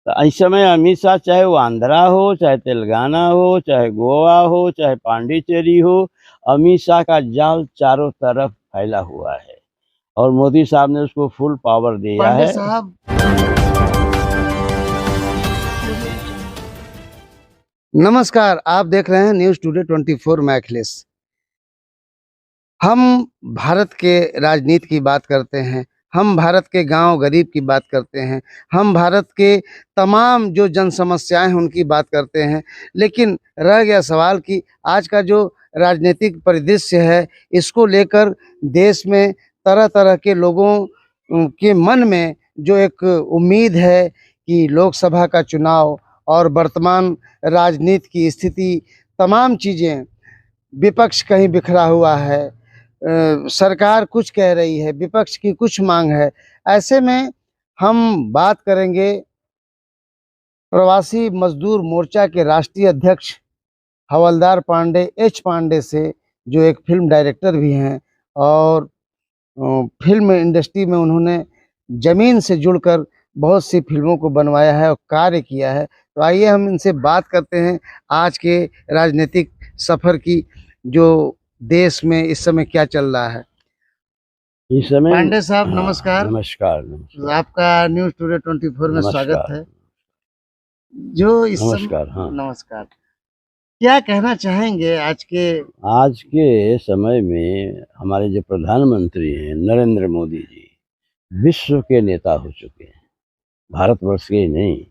तो इस समय अमित शाह चाहे वो आंध्रा हो, चाहे तेलंगाना हो, चाहे गोवा हो, चाहे पांडिचेरी हो, अमित शाह का जाल चारों तरफ फैला हुआ है और मोदी साहब ने उसको फुल पावर दिया पांडे है। साहब, नमस्कार। आप देख रहे हैं न्यूज़ टुडे 24 मैं अखिलेश। हम भारत के राजनीति की बात करते हैं, हम भारत के गांव गरीब की बात करते हैं, हम भारत के तमाम जो जन समस्याएं हैं उनकी बात करते हैं। लेकिन रह गया सवाल कि आज का जो राजनीतिक परिदृश्य है, इसको लेकर देश में तरह तरह के लोगों के मन में जो एक उम्मीद है कि लोकसभा का चुनाव और वर्तमान राजनीति की स्थिति, तमाम चीज़ें, विपक्ष कहीं बिखरा हुआ है, सरकार कुछ कह रही है, विपक्ष की कुछ मांग है। ऐसे में हम बात करेंगे प्रवासी मजदूर मोर्चा के राष्ट्रीय अध्यक्ष हवलदार पांडे एच पांडे से, जो एक फिल्म डायरेक्टर भी हैं और फिल्म इंडस्ट्री में उन्होंने ज़मीन से जुड़कर बहुत सी फिल्मों को बनवाया है और कार्य किया है। तो आइए हम इनसे बात करते हैं आज के राजनीतिक सफ़र की, जो देश में इस समय क्या चल रहा है। इस समय पांडे साहब, हाँ, नमस्कार। नमस्कार। आपका न्यूज़ टुडे 24 में स्वागत है। जो इस नमस्कार। हाँ, नमस्कार। क्या कहना चाहेंगे आज के समय में हमारे जो प्रधानमंत्री हैं नरेंद्र मोदी जी, विश्व के नेता हो चुके हैं। भारतवर्ष के ही नहीं,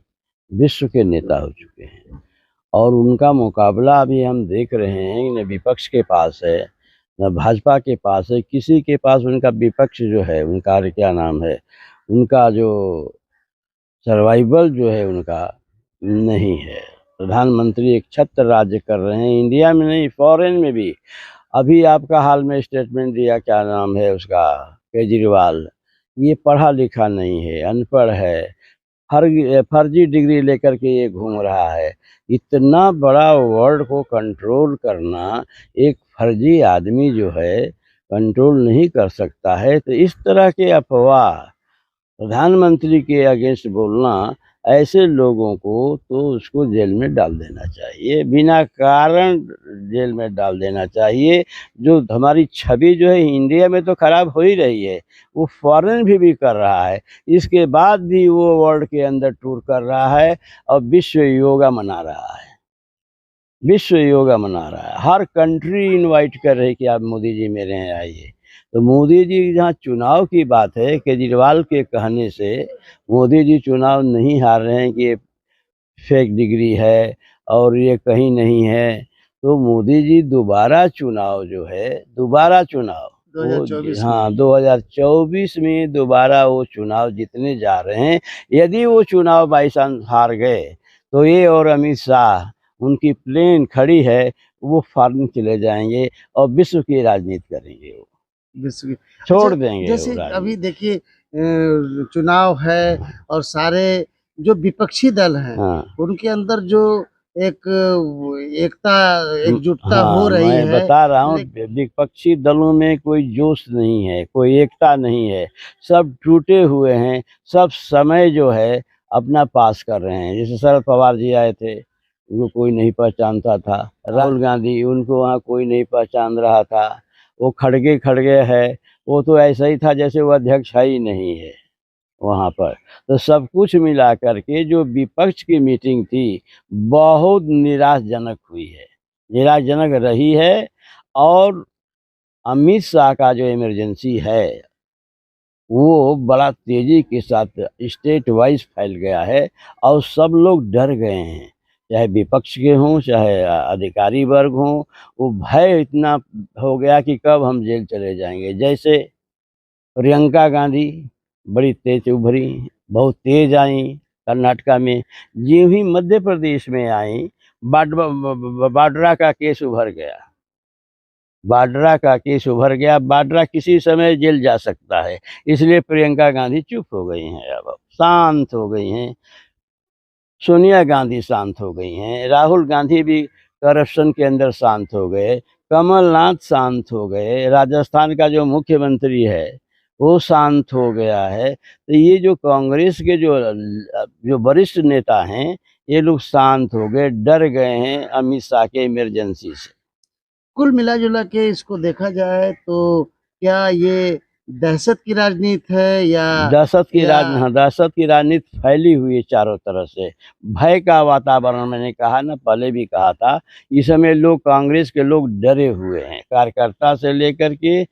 विश्व के नेता हो चुके हैं और उनका मुकाबला अभी हम देख रहे हैं न विपक्ष के पास है, न भाजपा के पास है, किसी के पास उनका विपक्ष जो है, उनका क्या नाम है, उनका जो सर्वाइवल जो है उनका नहीं है। प्रधानमंत्री एक छत्र राज्य कर रहे हैं, इंडिया में नहीं फॉरेन में भी। अभी आपका हाल में स्टेटमेंट दिया, क्या नाम है उसका, केजरीवाल, ये पढ़ा लिखा नहीं है, अनपढ़ है, फर्जी डिग्री लेकर के ये घूम रहा है। इतना बड़ा वर्ल्ड को कंट्रोल करना एक फर्जी आदमी जो है कंट्रोल नहीं कर सकता है। तो इस तरह के अफवाह, प्रधानमंत्री के अगेंस्ट बोलना, ऐसे लोगों को तो उसको जेल में डाल देना चाहिए, बिना कारण जेल में डाल देना चाहिए। जो हमारी छवि जो है इंडिया में तो खराब हो ही रही है, वो फॉरेन भी कर रहा है। इसके बाद भी वो वर्ल्ड के अंदर टूर कर रहा है और विश्व योगा मना रहा है, विश्व योगा मना रहा है। हर कंट्री इनवाइट कर रही कि आप मोदी जी मेरे यहाँ आइए। तो मोदी जी जहाँ चुनाव की बात है, केजरीवाल के कहने से मोदी जी चुनाव नहीं हार रहे हैं कि ये फेक डिग्री है और ये कहीं नहीं है। तो मोदी जी दोबारा चुनाव जो है, दोबारा चुनाव 2024 हाँ 2024 में दोबारा वो चुनाव जीतने जा रहे हैं। यदि वो चुनाव बाई चांस हार गए तो ये और अमित शाह, उनकी प्लेन खड़ी है, वो फॉरेन चले जाएंगे और विश्व की राजनीति करेंगे, वो विश्व की छोड़ अच्छा, देंगे जैसे वो राजनीति। अभी देखिए चुनाव है और सारे जो विपक्षी दल हैं हाँ उनके अंदर जो एक एकता, एकजुटता हो हाँ, रही मैं है। बता रहा हूँ, विपक्षी दलों में कोई जोश नहीं है, कोई एकता नहीं है, सब टूटे हुए हैं। सब समय जो है अपना पास कर रहे हैं। जैसे शरद पवार जी आए थे, उनको कोई नहीं पहचानता था। राहुल गांधी, उनको वहाँ कोई नहीं पहचान रहा था। वो खड़गे खड़गे है, वो तो ऐसा ही था जैसे वो अध्यक्ष है ही नहीं है वहाँ पर। तो सब कुछ मिला करके जो विपक्ष की मीटिंग थी, बहुत निराशजनक हुई है, निराशजनक रही है। और अमित शाह का जो इमरजेंसी है वो बड़ा तेज़ी के साथ स्टेट वाइज फैल गया है और सब लोग डर गए हैं, चाहे विपक्ष के हों चाहे अधिकारी वर्ग हों। वो भय इतना हो गया कि कब हम जेल चले जाएंगे। जैसे प्रियंका गांधी बड़ी तेज उभरी, बहुत तेज आई कर्नाटका में, यूं ही मध्य प्रदेश में आई, बाड्रा का केस उभर गया, बाड्रा का केस उभर गया। बाड्रा किसी समय जेल जा सकता है, इसलिए प्रियंका गांधी चुप हो गई हैं, अब शांत हो गई हैं। सोनिया गांधी शांत हो गई हैं, राहुल गांधी भी करप्शन के अंदर शांत हो गए, कमलनाथ शांत हो गए, राजस्थान का जो मुख्यमंत्री है वो शांत हो गया है। तो ये जो कांग्रेस के जो वरिष्ठ नेता हैं, ये लोग शांत हो गए, डर गए हैं अमित शाह के इमरजेंसी से। कुल मिला-जुला के इसको देखा जाए तो क्या ये दहशत की राजनीति है हाँ, दहशत की राजनीति फैली हुई है चारों तरफ से। भय का वातावरण, मैंने कहा ना, पहले भी कहा था, इस समय लोग, कांग्रेस के लोग डरे हुए हैं, कार्यकर्ता से लेकर के,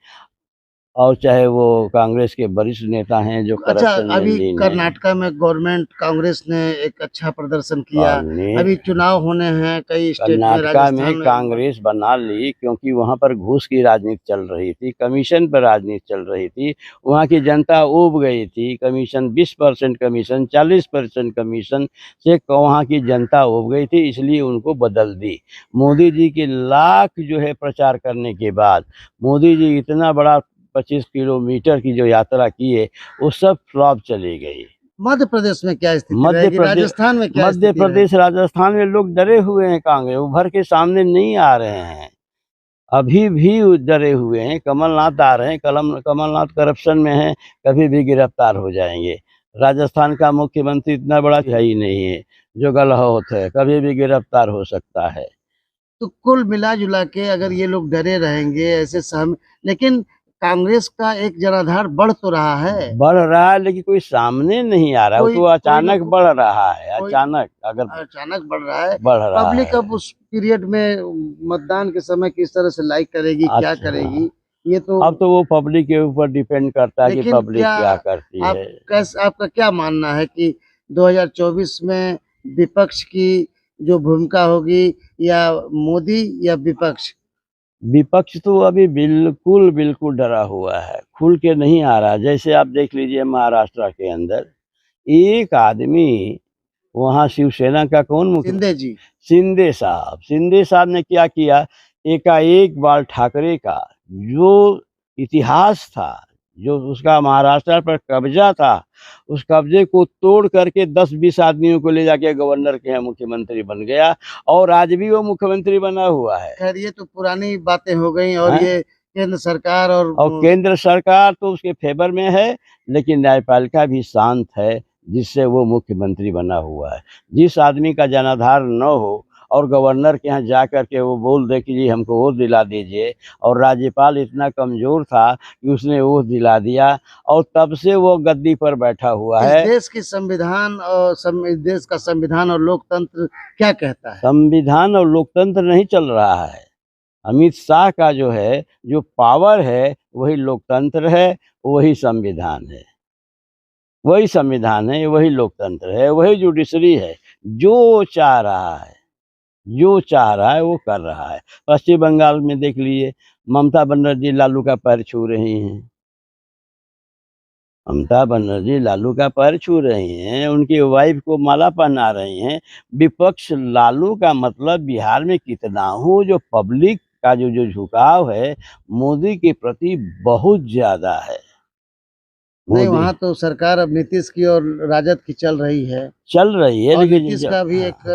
और चाहे वो कांग्रेस के वरिष्ठ नेता हैं जो अच्छा, करप्शन में अभी लीन हैं। कर्नाटका में गवर्नमेंट कांग्रेस ने एक अच्छा प्रदर्शन किया। और अभी चुनाव होने हैं कई स्टेट में, कर्नाटका राजस्थान में में। कांग्रेस बना ली क्योंकि वहाँ पर घूस की राजनीति चल रही थी, कमीशन पर राजनीति चल रही थी। वहाँ की जनता ऊब गई थी। कमीशन 20% कमीशन, 40% कमीशन से वहाँ की जनता ऊब गई थी, इसलिए उनको बदल दी। मोदी जी के लाख जो है प्रचार करने के बाद, मोदी जी इतना बड़ा 25 किलोमीटर की जो यात्रा की है, वो सब फ्लॉप चली गई। मध्य प्रदेश में क्या स्थिति मध्य रहेगी? प्रदेश राजस्थान में क्या मध्य स्थिति रहेगी? प्रदेश, राजस्थान में लोग डरे हुए हैं, कांग्रेस उभर के सामने नहीं आ रहे हैं। अभी भी वो डरे हुए हैं। कमलनाथ आ रहे हैं, कमलनाथ करप्शन में हैं, कभी भी गिरफ्तार हो जाएंगे। राजस्थान का मुख्यमंत्री इतना बड़ा है ही नहीं है, जो गलहोत है, कभी भी गिरफ्तार हो सकता है। तो कुल मिला-जुला के अगर ये लोग डरे रहेंगे ऐसे सहम, लेकिन कांग्रेस का एक जनाधार बढ़ तो रहा है। बढ़ रहा है, लेकिन कोई सामने नहीं आ रहा है। वो कोई तो कोई अचानक लोग बढ़ रहा है, कोई अचानक अगर अचानक बढ़ रहा है। बढ़ रहा पब्लिक है। अब उस पीरियड में मतदान के समय किस तरह से लाइक करेगी, क्या अच्छा, करेगी, ये तो। अब तो वो पब्लिक के ऊपर डिपेंड करता है कि लेकिन पब्लिक क्या क्या करती आप है। आपका क्या मानना है कि 2024 में विपक्ष की जो भूमिका होगी, या मोदी या विपक्ष? विपक्ष तो अभी बिल्कुल डरा हुआ है, खुल के नहीं आ रहा। जैसे आप देख लीजिए, महाराष्ट्र के अंदर एक आदमी, वहाँ शिवसेना का कौन शिंदे मुख्य, जी। शिंदे साहब ने क्या किया, एकाएक बाल ठाकरे का जो इतिहास था, जो उसका महाराष्ट्र पर कब्जा था, उस कब्जे को तोड़ करके 10-20 आदमियों को ले जाके गवर्नर के यहाँ मुख्यमंत्री बन गया, और आज भी वो मुख्यमंत्री बना हुआ है। खैर ये तो पुरानी बातें हो गई, और हैं? ये केंद्र सरकार और और केंद्र सरकार तो उसके फेवर में है, लेकिन न्यायपालिका भी शांत है, जिससे वो मुख्यमंत्री बना हुआ है। जिस आदमी का जनाधार न हो और गवर्नर के यहाँ जा कर के वो बोल दे कि जी हमको वो दिला दीजिए, और राज्यपाल इतना कमज़ोर था कि उसने वो दिला दिया, और तब से वो गद्दी पर बैठा हुआ इस है। देश की संविधान और इस देश का संविधान और लोकतंत्र क्या कहता है? संविधान और लोकतंत्र नहीं चल रहा है। अमित शाह का जो है, जो पावर है, वही लोकतंत्र है, वही संविधान है। वही संविधान है, वही लोकतंत्र है, वही जुडिशरी है। जो चाह रहा है, जो चाह रहा है वो कर रहा है। पश्चिम बंगाल में देख लीजिए, ममता बनर्जी लालू का पैर छू रही हैं। ममता बनर्जी लालू का पैर छू रही हैं, उनकी वाइफ को माला पहना रही हैं। विपक्ष लालू का मतलब बिहार में कितना हो, जो पब्लिक का जो झुकाव है मोदी के प्रति बहुत ज़्यादा है। नहीं, मोदी वहाँ तो सरकार अब नीतीश की और राजद की चल रही है, चल रही है, और लेकिन नीतीश का भी एक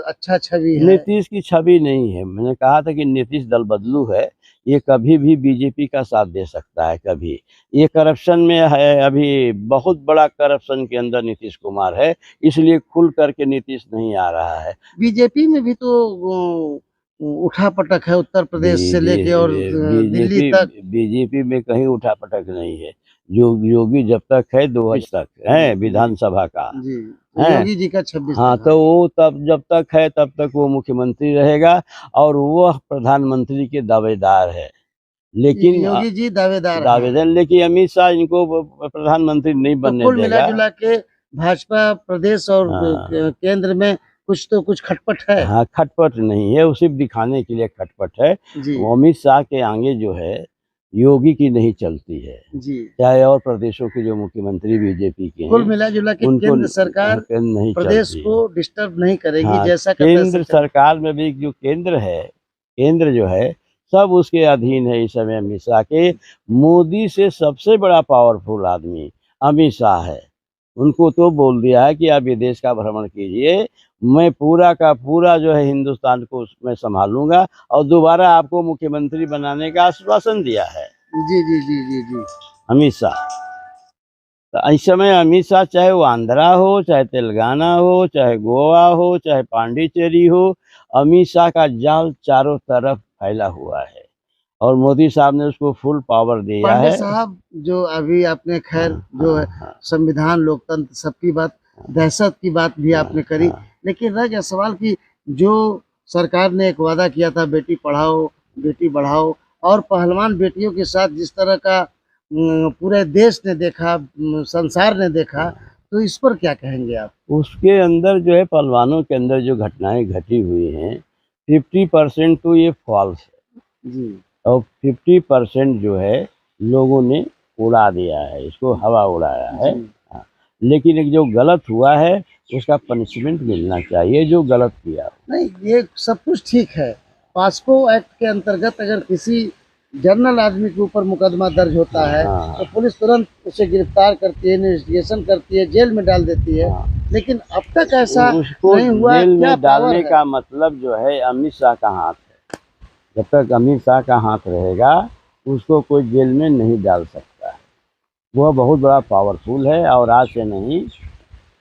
अच्छा छवि है। नीतीश की छवि नहीं है। मैंने कहा था कि नीतीश दल बदलू है, ये कभी भी बीजेपी का साथ दे सकता है। कभी ये करप्शन में है, अभी बहुत बड़ा करप्शन के अंदर नीतीश कुमार है, इसलिए खुल करके नीतीश नहीं आ रहा है। बीजेपी में भी तो उठापटक है, उत्तर प्रदेश से लेके और दिल्ली बीजेपी तक। बीजेपी में कहीं उठापटक नहीं है। योगी जब तक है 2022 तक है विधानसभा का जी, है। योगी जी का 26 हाँ, तक तो है। वो तब जब तक है तब तक वो मुख्यमंत्री रहेगा, और वह प्रधानमंत्री के दावेदार है। लेकिन योगी जी दावेदार हैं। दावेदार, लेकिन अमित शाह इनको प्रधानमंत्री नहीं तो बनने कुल देगा। मिला-जुला के भाजपा प्रदेश और हाँ, केंद्र में कुछ खटपट है। हाँ, खटपट नहीं है, वो सिर्फ दिखाने के लिए खटपट है। जी, वो अमित शाह के आगे जो है, योगी की नहीं चलती है, जी। चाहे और प्रदेशों के जो मुख्यमंत्री बीजेपी के कुल हैं, मिला-जुला के उनको केंद्र सरकार नहीं प्रदेश चलती। को डिस्टर्ब नहीं करेगी, हाँ, जैसा का केंद्र तैसा चल। सरकार में भी जो केंद्र है, केंद्र जो है सब उसके अधीन है इस समय अमित शाह के। मोदी से सबसे बड़ा पावरफुल आदमी अमित शाह है। उनको तो बोल दिया है कि आप विदेश का भ्रमण कीजिए, मैं पूरा का पूरा जो है हिंदुस्तान को मैं संभालूंगा, और दोबारा आपको मुख्यमंत्री बनाने का आश्वासन दिया है। जी, जी, जी, जी, जी। अमित शाह। तो इस समय अमित शाह चाहे वो आंध्रा हो, चाहे तेलंगाना हो, चाहे गोवा हो, चाहे पांडिचेरी हो, अमित शाह का जाल चारों तरफ फैला हुआ है और मोदी साहब ने उसको फुल पावर दिया पांडे है। साहब, जो अभी आपने खैर जो है हाँ, संविधान, लोकतंत्र, सबकी बात, दहशत की बात भी आपने करी, हाँ, लेकिन रह गया सवाल कि जो सरकार ने एक वादा किया था बेटी पढ़ाओ बेटी बढ़ाओ, और पहलवान बेटियों के साथ जिस तरह का पूरे देश ने देखा, संसार ने देखा, तो इस पर क्या कहेंगे आप? उसके अंदर जो है पहलवानों के अंदर जो घटनाएं घटी हुई हैं 50% तो ये फॉल्स है जी। और 50% जो है लोगों ने उड़ा दिया है, इसको हवा उड़ाया है। जी। हाँ, लेकिन एक जो गलत हुआ है उसका पनिशमेंट मिलना चाहिए जो गलत किया। नहीं, ये सब कुछ ठीक है। पॉस्को एक्ट के अंतर्गत अगर किसी जनरल आदमी के ऊपर मुकदमा दर्ज होता है हाँ, तो पुलिस तुरंत उसे गिरफ्तार करती है, इन्वेस्टिगेशन करती है, जेल में डाल देती है। हाँ, लेकिन अब तक ऐसा उसको नहीं हुआ। जेल क्या में पावर डालने है? का मतलब जो है अमित शाह का हाथ है। जब तक अमित शाह का हाथ रहेगा उसको कोई जेल में नहीं डाल सकता है। वह बहुत बड़ा पावरफुल है और आज से नहीं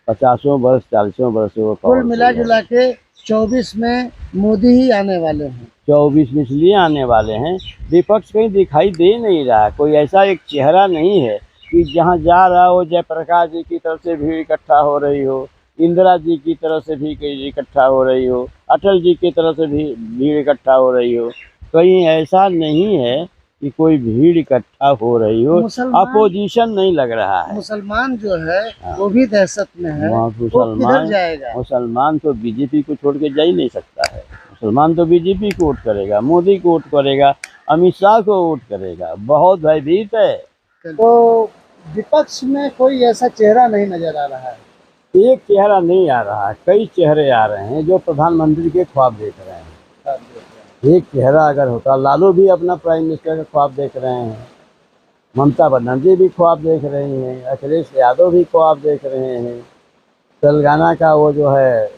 50 वर्ष 40 वर्ष से वो कुल मिला पावरफुल है। जुला के 24 में मोदी ही आने वाले हैं। 24 में इसलिए आने वाले हैं, विपक्ष कहीं दिखाई दे नहीं रहा, कोई ऐसा एक चेहरा नहीं है कि जहाँ जा रहा हो जयप्रकाश जी की तरफ से भीड़ इकट्ठा हो रही हो, इंदिरा जी की तरफ से भी कहीं इकट्ठा हो रही हो, अटल जी की तरफ से भी भीड़ इकट्ठा हो रही हो। कहीं ऐसा नहीं है कि कोई भीड़ इकट्ठा हो रही हो, मुसलमान अपोजिशन नहीं लग रहा है। मुसलमान जो है हाँ। वो भी दहशत में है। वहाँ वो किधर मुसलमान जाएगा? मुसलमान तो बीजेपी को छोड़ के जा ही नहीं सकता है। मुसलमान तो बीजेपी को वोट करेगा, मोदी को वोट करेगा, अमित शाह को वोट करेगा, बहुत भयभीत है। तो विपक्ष में कोई ऐसा चेहरा नहीं नजर आ रहा है। एक चेहरा नहीं आ रहा है, कई चेहरे आ रहे हैं जो प्रधानमंत्री के ख्वाब देख रहे हैं। एक चेहरा अगर होता, लालू भी अपना प्राइम मिनिस्टर का ख्वाब देख रहे हैं, ममता बनर्जी भी ख्वाब देख रही हैं, अखिलेश यादव भी ख्वाब देख रहे हैं, तेलंगाना का वो जो है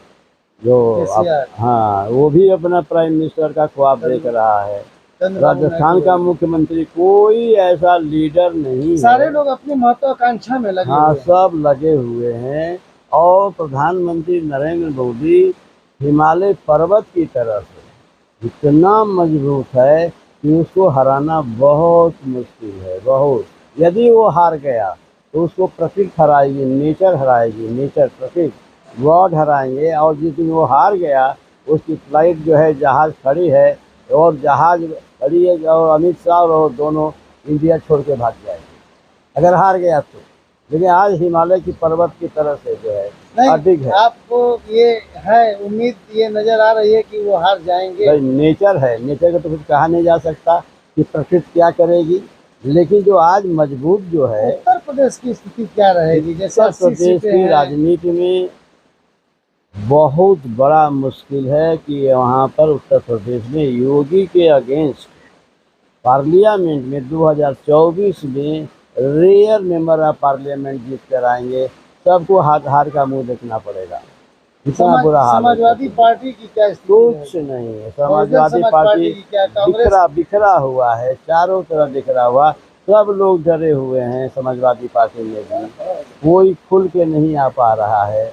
जो हाँ वो भी अपना प्राइम मिनिस्टर का ख्वाब देख रहा है। राजस्थान का मुख्यमंत्री, कोई ऐसा लीडर नहीं है। सारे लोग अपनी महत्वाकांक्षा में लगे हाँ, हुए हैं। सब लगे हुए हैं और प्रधानमंत्री नरेंद्र मोदी हिमालय पर्वत की तरह से इतना मजबूत है कि उसको हराना बहुत मुश्किल है, बहुत। यदि वो हार गया तो उसको प्रकृति हराएगी, नेचर हराएगी, नेचर प्रकृति गॉड हराएंगे। और जिस दिन वो हार गया उसकी फ्लाइट जो है जहाज़ खड़ी है और जहाज़ खड़ी है और अमित शाह और दोनों इंडिया छोड़ के भाग जाएंगे अगर हार गया तो। लेकिन आज हिमालय की पर्वत की तरह से जो है अधिक है। आपको ये है उम्मीद, ये नजर आ रही है कि वो हार जाएंगे? भाई नेचर है, नेचर का तो कुछ कहा नहीं जा सकता कि प्रकृति क्या करेगी। लेकिन जो आज मजबूत जो है, उत्तर प्रदेश की स्थिति क्या रहेगी? जैसे उत्तर प्रदेश की राजनीति में बहुत बड़ा मुश्किल है कि वहाँ पर उत्तर प्रदेश में योगी के अगेंस्ट पार्लियामेंट में 2024 में रेयर मेंबर ऑफ पार्लियामेंट जीत कर आएंगे। सबको हार का मुंह देखना पड़ेगा, इतना बुरा हाल है। समाजवादी पार्टी की क्या स्थिति कुछ नहीं है, समाजवादी पार्टी की क्या? बिखरा हुआ है, चारों तरफ बिखरा हुआ, सब लोग डरे हुए हैं। समाजवादी पार्टी में भी कोई खुल के नहीं आ पा रहा है,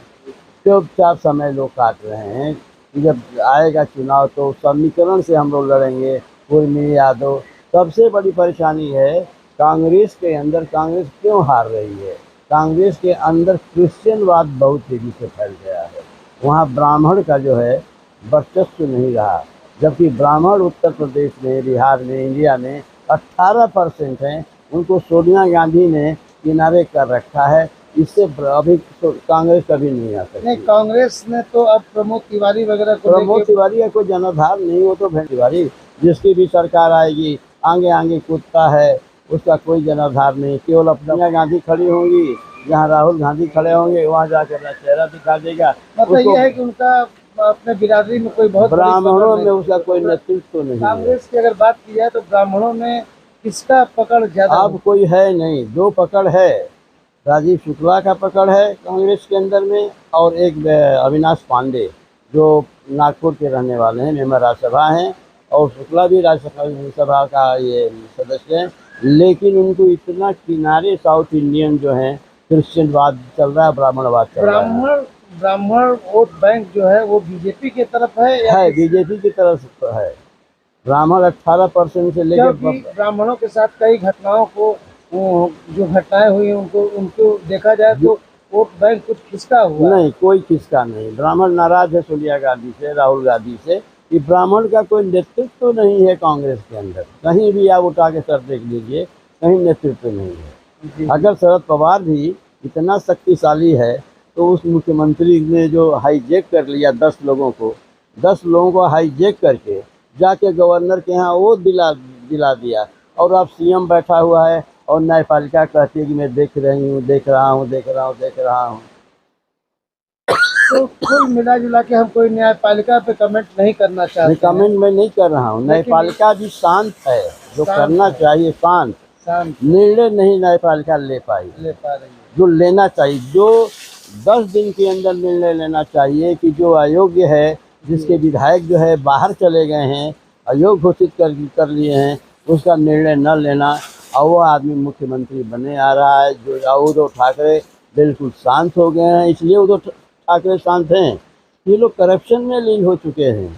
चुपचाप समय लोग काट रहे हैं। जब आएगा चुनाव तो समीकरण से हम लोग लड़ेंगे, उर्मी यादव। सबसे बड़ी परेशानी है कांग्रेस के अंदर, कांग्रेस क्यों हार रही है? कांग्रेस के अंदर क्रिश्चियनवाद बहुत तेजी से फैल गया है, वहाँ ब्राह्मण का जो है वर्चस्व नहीं रहा। जबकि ब्राह्मण उत्तर प्रदेश में, बिहार में, इंडिया में 18% हैं, उनको सोनिया गांधी ने किनारे कर रखा है। इससे अभी कांग्रेस कभी नहीं आ सकती। नहीं, कांग्रेस ने तो अब प्रमोद तिवारी वगैरह को प्रमोद तिवारी का कोई जनाधार नहीं, वो तो भेड़ तिवारी जिसकी भी सरकार आएगी आगे आगे कूदता है, उसका कोई जनाधार नहीं। केवल सोनिया गांधी खड़ी होंगी, जहाँ राहुल गांधी खड़े होंगे वहाँ जाकर अपना चेहरा दिखा देगा। मतलब ये है कि उनका अपने बिरादरी में कोई बहुत ब्राह्मणों में उसका कोई नेतृत्व नहीं है। कांग्रेस की अगर बात की जाए तो ब्राह्मणों में किसका पकड़ ज्यादा? अब कोई है नहीं, दो पकड़ है, राजीव शुक्ला का पकड़ है कांग्रेस के अंदर में, और एक अविनाश पांडे जो नागपुर के रहने वाले हैं, मेंबर राज्यसभा हैं, और शुक्ला भी राज्यसभा का ये सदस्य हैं। लेकिन उनको इतना किनारे साउथ इंडियन जो है क्रिश्चियनवाद चल रहा है, ब्राह्मणवाद चल रहा ब्राह्मण ब्राह्मण वोट बैंक जो है वो बीजेपी की तरफ है या है बीजेपी की तरफ से है। ब्राह्मण 18% से क्योंकि लेकर ब्राह्मणों के साथ कई घटनाओं को जो घटनाएं हुई हैं, उनको देखा जाए तो वोट बैंक कुछ खिसका हुआ है। नहीं, कोई किसका नहीं। ब्राह्मण नाराज है सोनिया गांधी से, राहुल गांधी से कि ब्राह्मण का कोई नेतृत्व तो नहीं है कांग्रेस के अंदर। कहीं भी आप उठा के सर देख लीजिए, कहीं नेतृत्व नहीं है। जी। अगर शरद पवार भी इतना शक्तिशाली है तो उस मुख्यमंत्री ने जो हाईजैक कर लिया 10 लोगों को हाईजैक करके जाके गवर्नर के यहाँ वो दिला दिया, और अब सीएम बैठा हुआ है और न्यायपालिका कहती है कि मैं देख रहा हूँ। तो कुल मिला जुला के हम कोई न्यायपालिका पे कमेंट नहीं करना चाहते हैं। कमेंट मैं नहीं कर रहा हूँ। न्यायपालिका भी शांत है, जो शांत करना है। चाहिए शांत। शांत निर्णय नहीं न्यायपालिका ले पाई, ले पा रही है। जो लेना चाहिए, जो 10 दिन के अंदर निर्णय लेना चाहिए कि जो अयोग्य है, जिसके विधायक जो है बाहर चले गए हैं, अयोग्य घोषित कर लिए हैं, उसका निर्णय न लेना, और वो आदमी मुख्यमंत्री बने आ रहा है। जो उद्धव ठाकरे बिल्कुल शांत हो गए हैं, इसलिए उद्धव ठाकरे शांत हैं। ये लोग करप्शन में लीन हो चुके हैं।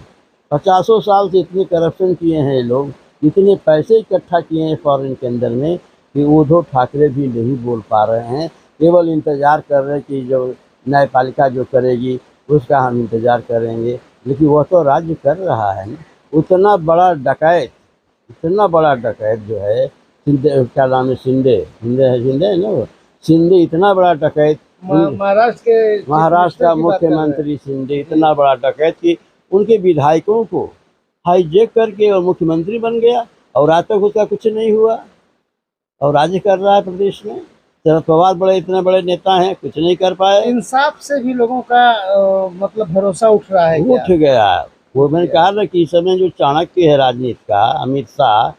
50 साल से इतने करप्शन किए हैं ये लोग, इतने पैसे इकट्ठा किए हैं फॉरेन के अंदर में, कि उद्धव ठाकरे भी नहीं बोल पा रहे हैं। केवल इंतज़ार कर रहे हैं कि जो न्यायपालिका जो करेगी उसका हम इंतज़ार करेंगे, लेकिन वह तो राज्य कर रहा है ना। इतना बड़ा डकैत जो है शिंदे, क्या नाम है, शिंदे है ना वो, शिंदे इतना बड़ा डकैत, महाराष्ट्र का मुख्यमंत्री शिंदे इतना बड़ा डकैत कि उनके विधायकों को हाईजैक करके और मुख्यमंत्री बन गया, और आज तक उसका कुछ नहीं हुआ, और राज्य कर रहा है प्रदेश में। शरद पवार इतने बड़े नेता हैं, कुछ नहीं कर पाए। इंसाफ से भी लोगों का मतलब भरोसा उठ रहा है। उठ गया। वो मैंने कहा ना कि इस समय जो चाणक्य है राजनीति का, अमित शाह,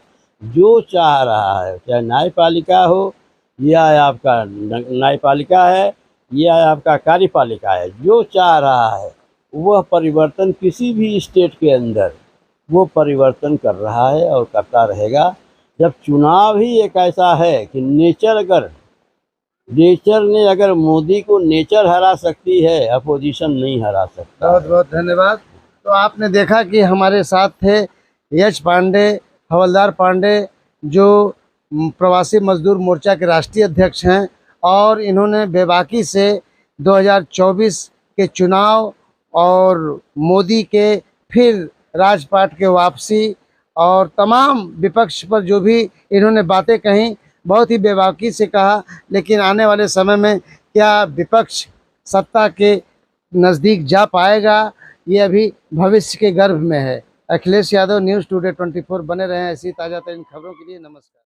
जो चाह रहा है, चाहे न्यायपालिका हो या आपका न्यायपालिका है या आपका कार्यपालिका है, जो चाह रहा है वह परिवर्तन किसी भी स्टेट के अंदर वो परिवर्तन कर रहा है और करता रहेगा। जब चुनाव ही एक ऐसा है कि नेचर ने अगर मोदी को नेचर हरा सकती है, अपोजिशन नहीं हरा सकता। बहुत बहुत धन्यवाद। तो आपने देखा कि हमारे साथ थे यश पांडे, हवलदार पांडे, जो प्रवासी मजदूर मोर्चा के राष्ट्रीय अध्यक्ष हैं, और इन्होंने बेबाकी से 2024 के चुनाव और मोदी के फिर राजपाट के वापसी और तमाम विपक्ष पर जो भी इन्होंने बातें कहीं, बहुत ही बेबाकी से कहा, लेकिन आने वाले समय में क्या विपक्ष सत्ता के नज़दीक जा पाएगा, ये अभी भविष्य के गर्भ में है। अखिलेश यादव, न्यूज़ टुडे 24, बने रहें ऐसी ताज़ा तरीन खबरों के लिए। नमस्कार।